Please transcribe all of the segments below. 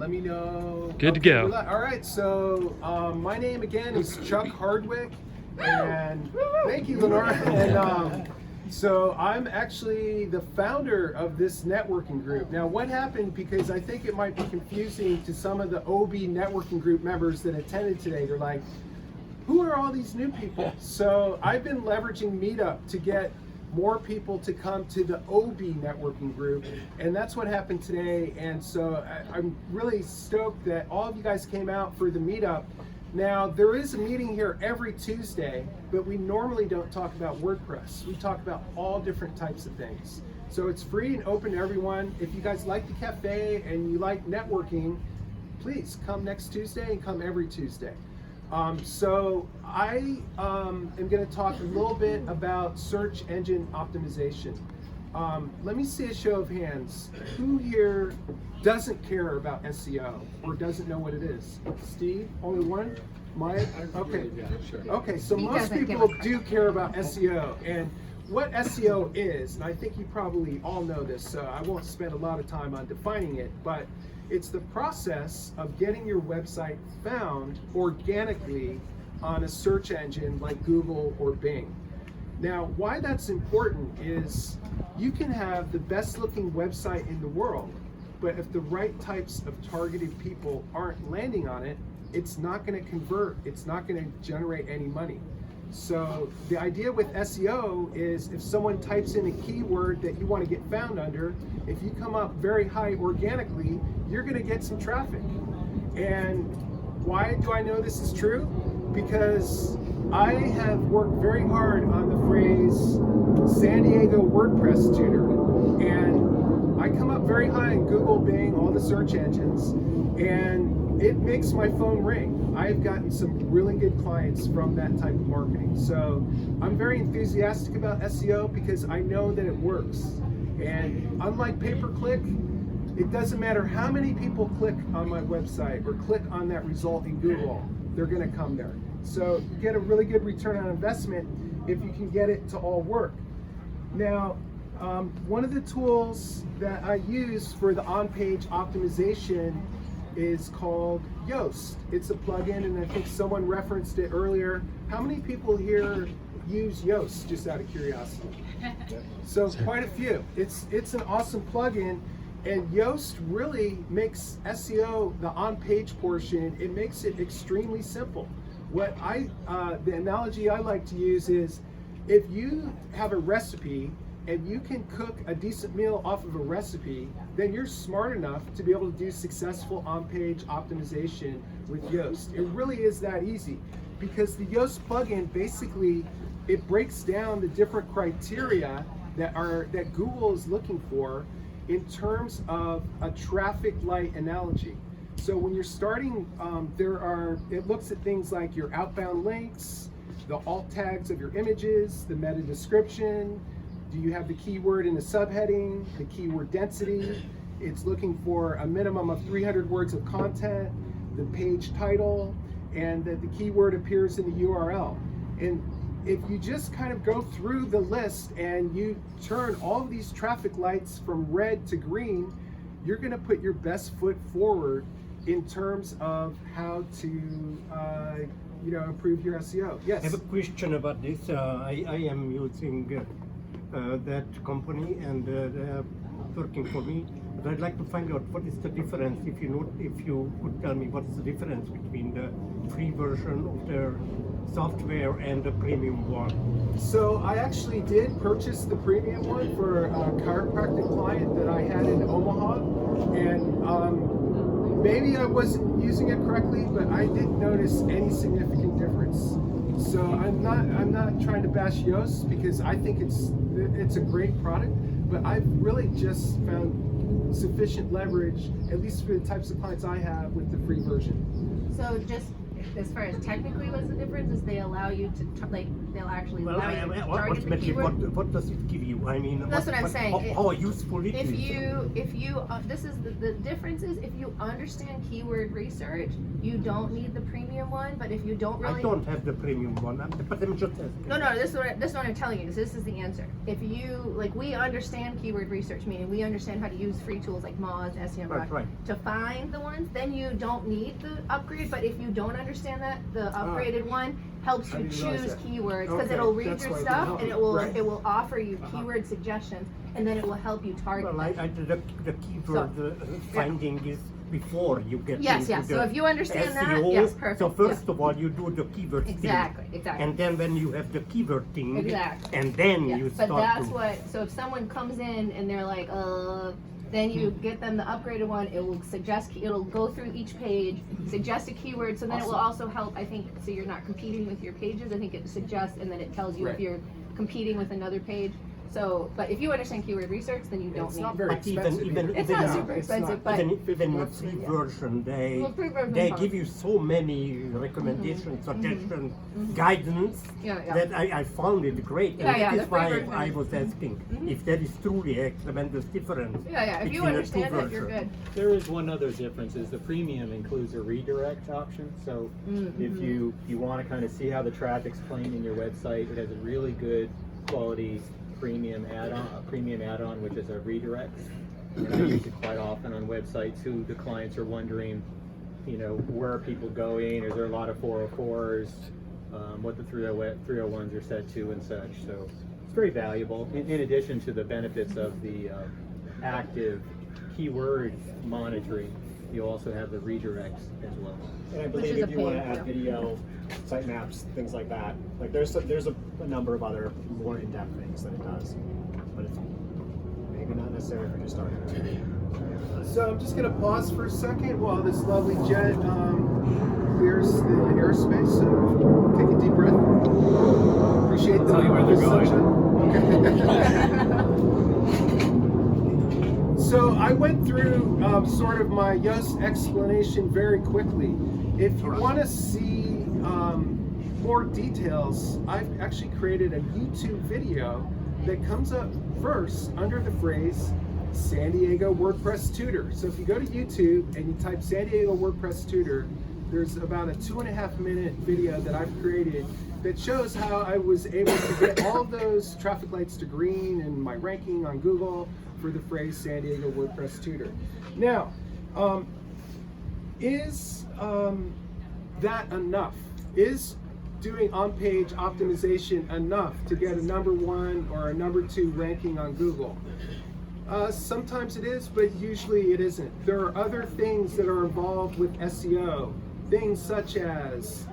let me know. Good to go. All right, so my name again is Chuck Hardwick, and thank you, Lenore. And so I'm actually the founder of this networking group. Now, what happened, because I think it might be confusing to some of the OB networking group members that attended today, they're like, who are all these new people? So I've been leveraging Meetup to get more people to come to the OB networking group, and that's what happened today. And so I'm really stoked that all of you guys came out for the meetup. Now, there is a meeting here every Tuesday, but we normally don't talk about WordPress. We talk about all different types of things. So it's free and open to everyone. If you guys like the cafe and you like networking, please come next Tuesday and come every Tuesday. So I am going to talk a little bit about search engine optimization. Let me see a show of hands. Who here doesn't care about SEO or doesn't know what it is? Steve, only one? Mike? Okay. Okay, so most people do care about SEO. And what SEO is, and I think you probably all know this, so I won't spend a lot of time on defining it, but it's the process of getting your website found organically on a search engine like Google or Bing. Now, why that's important is you can have the best looking website in the world, but if the right types of targeted people aren't landing on it, it's not going to convert, it's not going to generate any money. So the idea with SEO is if someone types in a keyword that you want to get found under, if you come up very high organically, you're going to get some traffic. And why do I know this is true? Because I have worked very hard on the phrase San Diego WordPress tutor, and I come up very high in Google, Bing, all the search engines, and it makes my phone ring. I've gotten some really good clients from that type of marketing. So I'm very enthusiastic about SEO because I know that it works. And unlike pay-per-click, it doesn't matter how many people click on my website or click on that result in Google, they're gonna come there. So you get a really good return on investment if you can get it to all work. Now, one of the tools that I use for the on-page optimization is called Yoast. It's a plugin, and I think someone referenced it earlier. How many people here use Yoast, just out of curiosity? So quite a few. It's an awesome plugin, and Yoast really makes SEO, the on-page portion, it makes it extremely simple. What the analogy I like to use is, if you have a recipe and you can cook a decent meal off of a recipe, then you're smart enough to be able to do successful on-page optimization with Yoast. It really is that easy, because the Yoast plugin, basically, it breaks down the different criteria that Google is looking for in terms of a traffic light analogy. So when you're starting, it looks at things like your outbound links, the alt tags of your images, the meta description. Do you have the keyword in the subheading, the keyword density? It's looking for a minimum of 300 words of content, the page title, and that the keyword appears in the URL. And if you just kind of go through the list and you turn all of these traffic lights from red to green, you're gonna put your best foot forward in terms of how to improve your SEO. Yes? I have a question about this. I am using that company, and they're working for me. But I'd like to find out what is the difference, if you could tell me what is the difference between the free version of their software and the premium one. So I actually did purchase the premium one for a chiropractic client that I had in Omaha, and maybe I wasn't using it correctly, but I didn't notice any significant difference. So I'm not trying to bash Yoast, because I think it's a great product, but I've really just found sufficient leverage, at least for the types of clients I have, with the free version. So just as far as technically what's the difference is they allow you to they'll actually allow you to target the keyword. what does it give you? I mean, That's what I'm saying. How useful it is. If you this is the difference is if you understand keyword research, you don't need the premium one. But if you don't really, I don't have the premium one, but I'm just asking. No, this is what I'm telling you. This is the answer. If you we understand keyword research, meaning we understand how to use free tools like Moz, SEO, Right. to find the ones, then you don't need the upgrade. But if you don't understand that, the upgraded one helps you choose keywords because it'll read your stuff and it will offer you keyword suggestions, and then it will help you target. Well, the keyword finding is before you get yes. into So if you understand SEO, that, yes, perfect. So first of all, you do the keyword exactly, thing, and then when you have the keyword thing, and then you start. But that's what. So if someone comes in and they're like, then you get them the upgraded one. It will suggest. It'll go through each page, suggest a keyword. So then it will also help. I think so. You're not competing with your pages. I think it suggests, and then it tells you if you're competing with another page. So, but if you understand keyword research, then you don't It's need. not very expensive. It's not super expensive, but even with free version, they give you so many recommendations, suggestions, guidance that I found it great. And that is why I was asking if that is truly a tremendous difference. If you understand it, you're good. There is one other difference: is the premium includes a redirect option. So if you want to kind of see how the traffic's playing in your website, it has a really good quality premium add-on, which is a redirect. And I use it quite often on websites who the clients are wondering, where are people going? Is there a lot of 404s? What the 301s are set to and such. So it's very valuable. In addition to the benefits of the active keyword monitoring, you also have the redirects as well. And I believe if you want to add video, sitemaps, things like that, there's a number of other more in-depth things that it does, but it's maybe not necessary for just starting. So I'm just going to pause for a second while this lovely jet clears the airspace. So take a deep breath. Appreciate the sunshine. So I went through sort of my Yoast explanation very quickly. If you want to see more details, I've actually created a YouTube video that comes up first under the phrase San Diego WordPress Tutor. So if you go to YouTube and you type San Diego WordPress Tutor, there's about a 2.5-minute video that I've created that shows how I was able to get all of those traffic lights to green and my ranking on Google for the phrase San Diego WordPress Tutor. Now, is that enough? Is doing on-page optimization enough to get a #1 or a #2 ranking on Google? Sometimes it is, but usually it isn't. There are other things that are involved with SEO. Things such as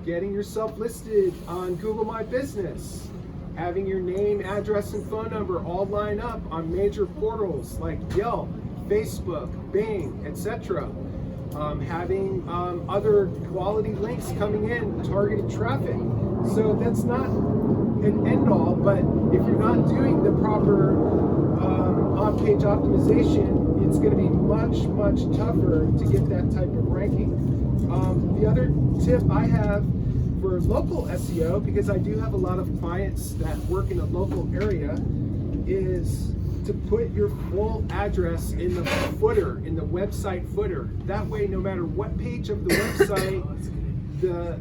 getting yourself listed on Google My Business, having your name, address, and phone number all line up on major portals like Yelp, Facebook, Bing, etc. Having other quality links coming in, targeted traffic. So that's not an end-all, but if you're not doing the proper on-page optimization, it's going to be much, much tougher to get that type of ranking. The other tip I have for local SEO, because I do have a lot of clients that work in a local area, is to put your full address in the footer, in the website footer. That way, no matter what page of the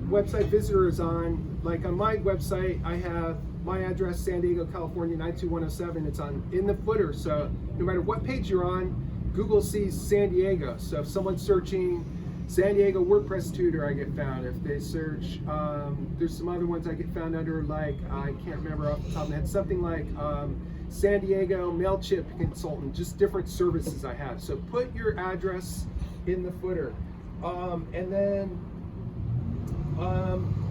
website visitor is on, like on my website, I have my address, San Diego, California, 92107. It's in the footer, so no matter what page you're on, Google sees San Diego. So if someone's searching San Diego WordPress Tutor, I get found. If they search, there's some other ones I get found under, like, I can't remember off the top of my head, something like San Diego MailChimp Consultant, just different services I have. So put your address in the footer. And then,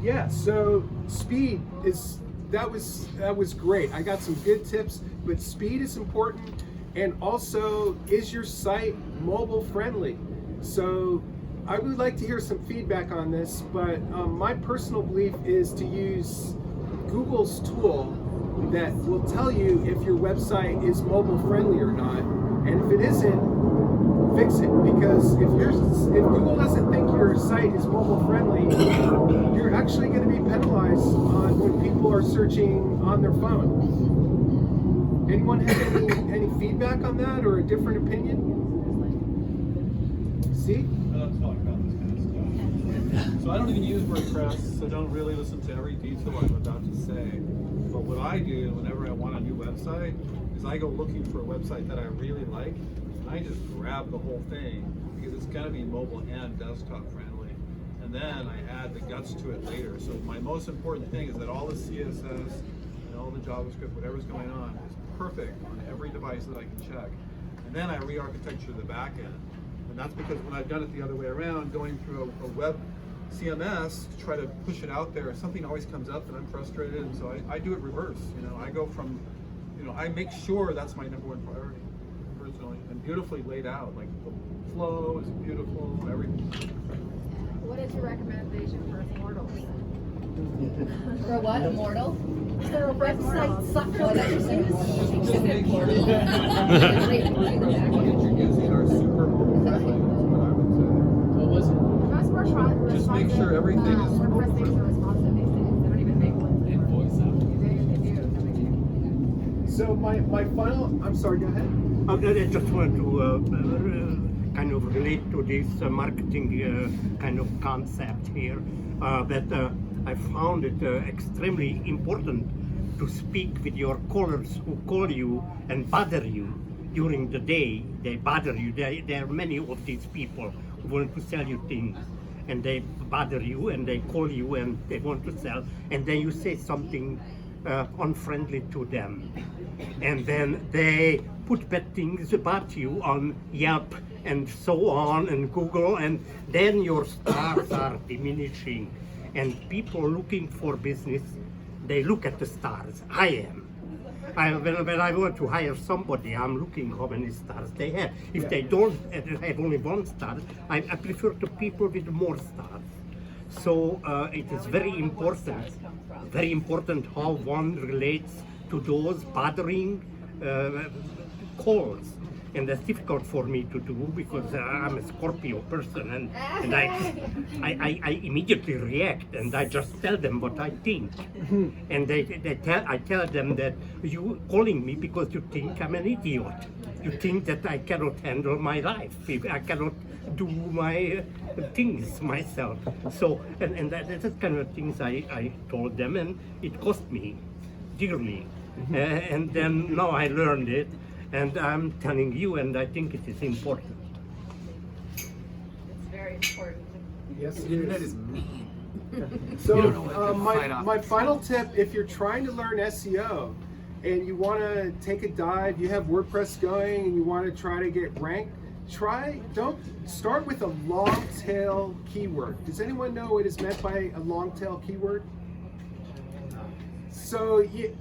yeah, so speed is, that was great. I got some good tips, but speed is important. And also, is your site mobile friendly? So I would like to hear some feedback on this, but my personal belief is to use Google's tool that will tell you if your website is mobile friendly or not. And if it isn't, fix it, because if Google doesn't think your site is mobile friendly, you're actually going to be penalized on when people are searching on their phone. Anyone have any feedback on that or a different opinion? See? I don't talk about this kind of stuff. So I don't even use WordPress, so don't really listen to every detail I'm about to say. But what I do whenever I want a new website is I go looking for a website that I really like, and I just grab the whole thing because it's got to be mobile and desktop friendly. And then I add the guts to it later. So my most important thing is that all the CSS and all the JavaScript, whatever's going on, is perfect on every device that I can check. And then I re-architecture the back end. And that's because when I've done it the other way around, going through a web CMS to try to push it out there, something always comes up and I'm frustrated, and so I do it reverse. I go from, I make sure that's my number one priority, personally, and beautifully laid out. Like the flow is beautiful, everything. What is your recommendation for immortals? For what? Immortal? For website suckers. Oh, that's just Just make sure what you're using are super mobile friendly, is what I would say. What was it? Most WordPress Just make sure everything is WordPress things are responsive these days. They don't even make one. In voice app. They do. So my final, I'm sorry, go ahead. I just want to kind of relate to this marketing kind of concept here, that I found it extremely important to speak with your callers who call you and bother you during the day. They bother you. There are many of these people who want to sell you things, and they bother you and they call you and they want to sell, and then you say something unfriendly to them, and then they put bad things about you on Yelp and so on and Google, and then your stars are diminishing, and people looking for business, they look at the stars. When I want to hire somebody, I'm looking how many stars they have. If they don't have only one star, I prefer to people with more stars. So it is very important how one relates to those bothering calls. And that's difficult for me to do because I'm a Scorpio person, and I immediately react and I just tell them what I think. And I tell them that you calling me because you think I'm an idiot. You think that I cannot handle my life. I cannot do my things myself. So, and that's the kind of things I told them, and it cost me dearly. And then now I learned it. And I'm telling you, and I think it is important. It's very important. Yes, The internet is mean. So my final tip, if you're trying to learn SEO and you want to take a dive, you have WordPress going and you want to try to get ranked, don't start with a long tail keyword. Does anyone know what is meant by a long tail keyword? So you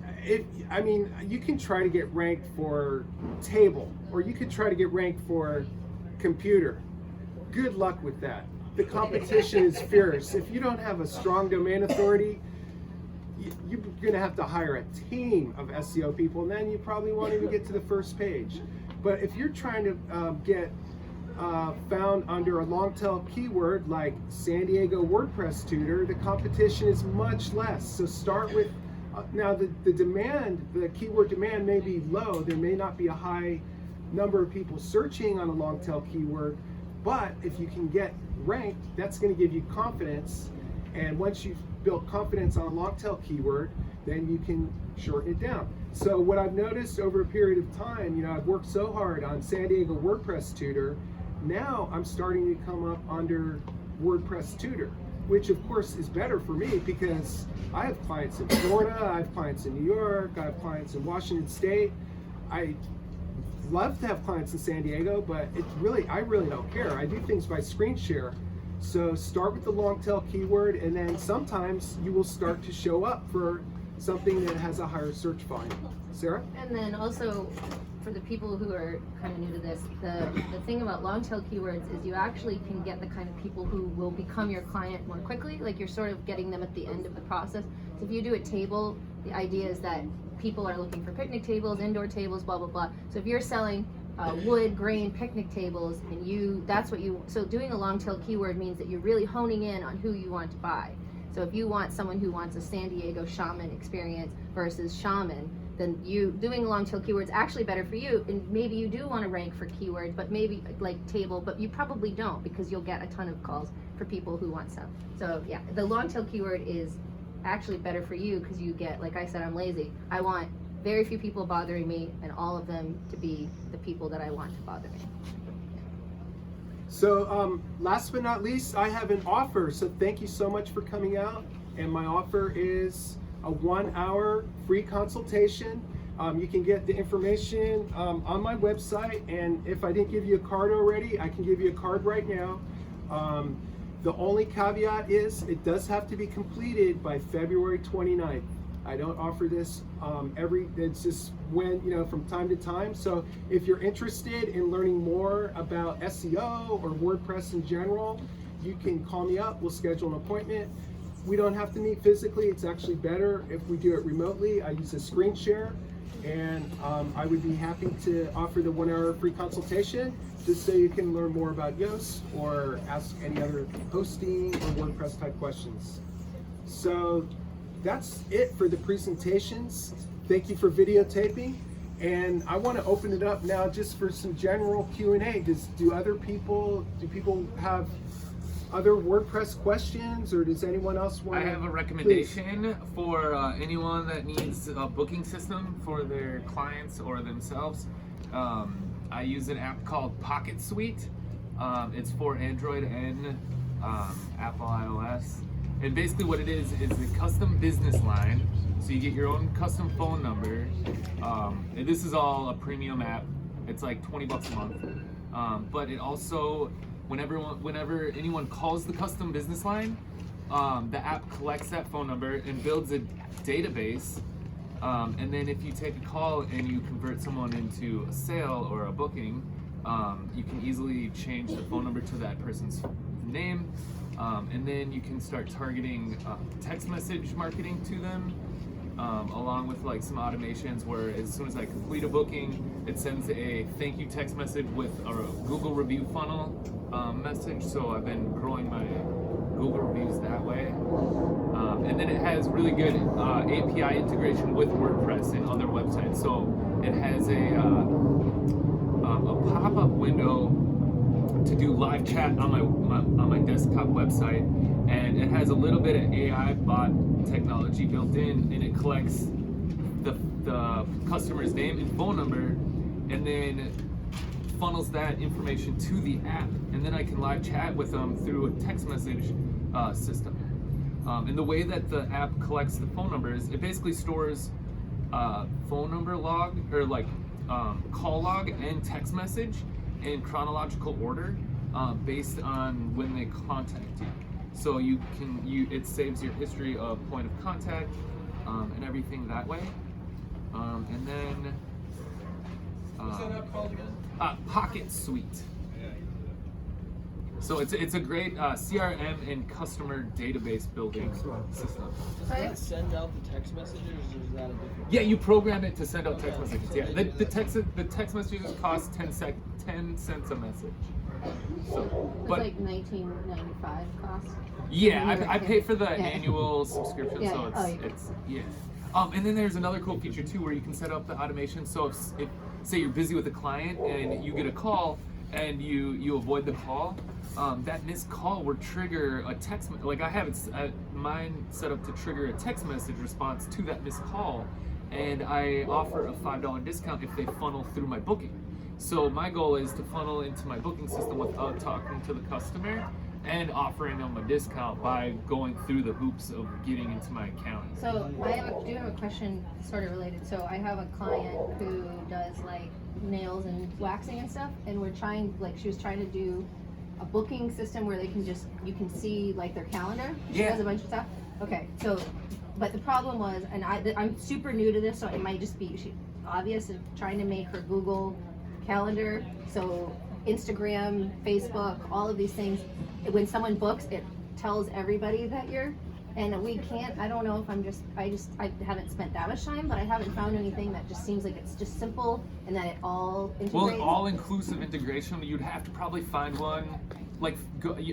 can try to get ranked for table, or you could try to get ranked for computer. Good luck with that. The competition is fierce. If you don't have a strong domain authority, you're going to have to hire a team of SEO people, and then you probably won't even get to the first page. But if you're trying to get found under a long tail keyword like San Diego WordPress tutor, the competition is much less. So start with, now the keyword demand may be low. There may not be a high number of people searching on a long tail keyword, but if you can get ranked, that's going to give you confidence. And once you've built confidence on a long tail keyword, then you can shorten it down. So what I've noticed over a period of time, I've worked so hard on San Diego WordPress tutor. Now I'm starting to come up under WordPress tutor, which of course is better for me because I have clients in Florida, I have clients in New York, I have clients in Washington State. I love to have clients in San Diego, but I really don't care. I do things by screen share. So start with the long tail keyword, and then sometimes you will start to show up for something that has a higher search volume. Sarah? And then also, for the people who are kind of new to this, the thing about long tail keywords is you actually can get the kind of people who will become your client more quickly. Like you're sort of getting them at the end of the process. So if you do a table, the idea is that people are looking for picnic tables, indoor tables, blah, blah, blah. So if you're selling wood grain picnic tables, and that's what you, so doing a long tail keyword means that you're really honing in on who you want to buy. So if you want someone who wants a San Diego shaman experience versus shaman, then you doing a long tail keyword is actually better for you, and maybe you do want to rank for keywords, but maybe like table, but you probably don't, because you'll get a ton of calls for people who want stuff. So yeah, the long tail keyword is actually better for you, because you get, like I said, I'm lazy. I want very few people bothering me, and all of them to be the people that I want to bother me. So last but not least, I have an offer. So thank you so much for coming out. And my offer is a 1-hour free consultation. You can get the information on my website. And if I didn't give you a card already, I can give you a card right now. The only caveat is it does have to be completed by February 29th. I don't offer this it's just when, from time to time. So if you're interested in learning more about SEO or WordPress in general, you can call me up, we'll schedule an appointment. We don't have to meet physically, it's actually better if we do it remotely. I use a screen share, and I would be happy to offer the 1-hour free consultation just so you can learn more about Yoast or ask any other hosting or WordPress type questions. So that's it for the presentations. Thank you for videotaping, and I want to open it up now just for some general Q&A. Do people have other WordPress questions, or does anyone else want to? I have a recommendation for anyone that needs a booking system for their clients or themselves. I use an app called Pocket Suite. It's for Android and Apple iOS. And basically what it is a custom business line. So you get your own custom phone number. And this is all a premium app. It's like $20 a month. But it also, whenever anyone calls the custom business line, the app collects that phone number and builds a database. And then if you take a call and you convert someone into a sale or a booking, you can easily change the phone number to that person's name. And then you can start targeting text message marketing to them, along with like some automations where as soon as I complete a booking, it sends a thank you text message with a Google review funnel message. So I've been growing my Google reviews that way. And then it has really good API integration with WordPress and other websites. So it has a pop-up window to do live chat on my desktop website, and it has a little bit of AI bot technology built in, and it collects the customer's name and phone number, and then funnels that information to the app, and then I can live chat with them through a text message system. And the way that the app collects the phone numbers, it basically stores phone number log, or like call log and text message in chronological order based on when they contact you. So it saves your history of point of contact and everything that way. And then What's that app called again? Pocket Suite. So it's a great CRM and customer database building system. Does that send out the text messages, or is that a different? Yeah, you program it to send out text messages. Yeah, the text messages cost 10 cents a message. So, It's but like $19.95 cost. yeah, I pay for the Yeah. annual subscription, Yeah, so yeah. it's yeah. And then there's another cool feature too, where you can set up the automation. So if say you're busy with a client and you get a call and you avoid the call, that missed call will trigger a text. Like I have mine set up to trigger a text message response to that missed call, and I offer a $5 discount if they funnel through my booking. So my goal is to funnel into my booking system without talking to the customer and offering them a discount by going through the hoops of getting into my account. So I do have a question sort of related. So I have a client who does like nails and waxing and stuff, and she was trying to do a booking system where you can see like their calendar. She Yeah. does a bunch of stuff. Okay, so, but the problem was, and I'm super new to this, so it might just be obvious of trying to make her Google Calendar, so Instagram, Facebook, all of these things. When someone books, it tells everybody that you're And we can't, I don't know if I haven't spent that much time, but I haven't found anything that just seems like it's just simple and that it all integrates. Well, an all-inclusive integration, you'd have to probably find one, like,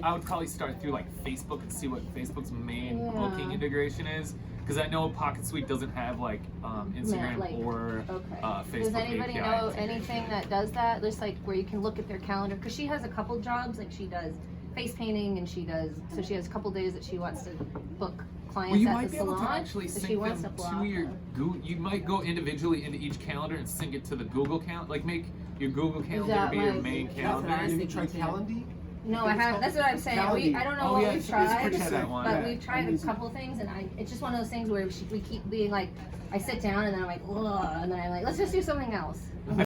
I would probably start through like Facebook and see what Facebook's main booking integration is. Because I know Pocket Suite doesn't have like Instagram or Facebook. Does anybody API know integration. anything that does that? Just like where you can look at their calendar, because she has a couple jobs, like she does face painting and she has a couple days that she wants to book clients Well, you at might the be able salon. to actually so she sync wants them to block to your them. Google. You might go individually into each calendar and sync it to the Google calendar. Like make your Google calendar that be your like- main that's calendar. what I was Have you tried thinking too. Calendly? No, I haven't. That's what I'm saying. I don't know Oh, what yeah, we've it's tried, pretty sick. but Yeah. we've tried a couple things, and it's just one of those things where we keep being like, I sit down and then I'm like, ugh, and then I'm like, let's just do something else.